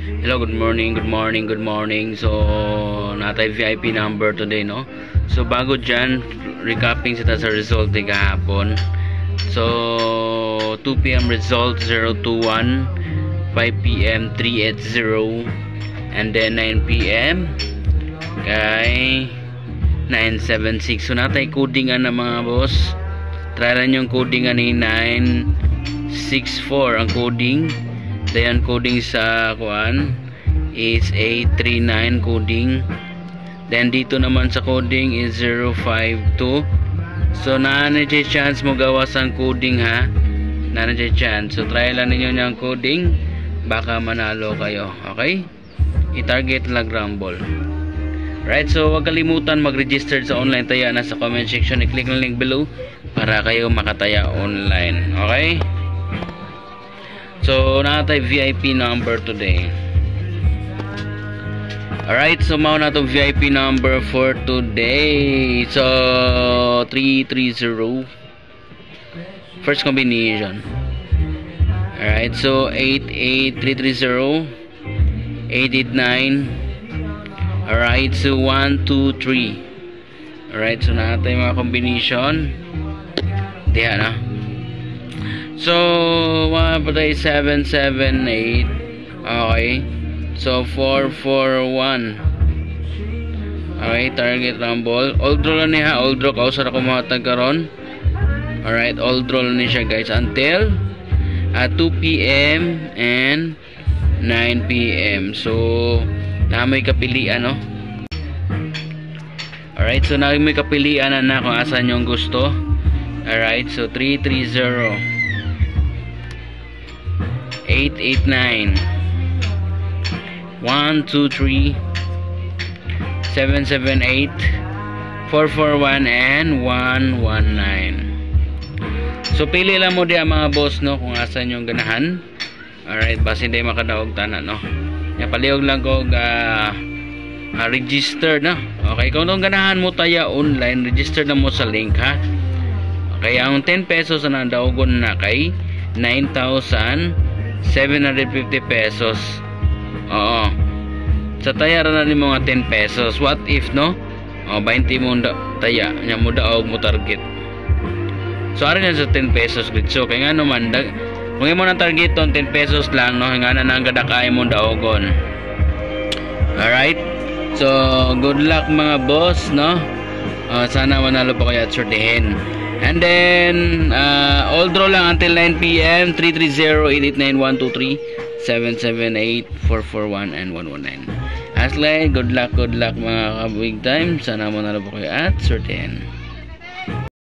Hello, good morning, good morning, good morning. So, natay VIP number today, no? So, bago dyan, recapping sa result ni kahapon. So, 2 p.m. result 021, 5 p.m. 380, and then 9 p.m. kay 976. So, natay codingan na mga boss. Try lang yung codingan ni 964 ang coding. Then coding sa kuan is 839 coding. Then dito naman sa coding is 052. So na-energy chance mo gawas ang coding ha. Na-energy chance. So try lang ninyo yung coding, baka manalo kayo. Okay? I-target lang rumble. Right, so huwag kalimutan mag-register sa online taya na sa comment section. I-click ang link below para kayo makataya online. Okay? So, natay VIP number today. Alright, so mao na to VIP number for today. So, 330. First combination. Alright, so 88330. 889. Alright, so 1, 2, 3. Alright, so natay mga combination. Diyan na. So, mga patay 778. Okay. So, 441. Okay, target rumble. Old draw lang niya. Old draw. Kausar ako mahatag karon. Alright, old draw lang niya guys. Until 2 p.m. and 9 p.m. So, may kapilian, no? Alright, so may kapilian na kung asan yung gusto. Alright, so 330. 889 1, 2, 3 778 441 and 119. So pili lang mo diya mga boss, no, kung asan yung ganahan. Alright, basta hindi makadaog tanan, no. Palihog lang ko register na. Okay, kung nung ganahan mo taya online, register na mo sa link ha. Okay, ang 10 pesos na daogon na kay 9,750 pesos. Oo. Sa taya na ni mga 10 pesos. What if, no? 20 mo taya. Nya mo daog mo target. So, ari na sa 10 pesos. So, kaya nga naman, kung mo na target ton 10 pesos lang, no? Nga na nang gadakay mo daogon. Alright? So, good luck mga boss, no? Sana manalo pa kayo at sortihin. And then, all draw lang until 9 p.m. 330-889-123-778-441 and 119. Aslay, good luck mga kabig time. Sana manalo po kayo at sortihin.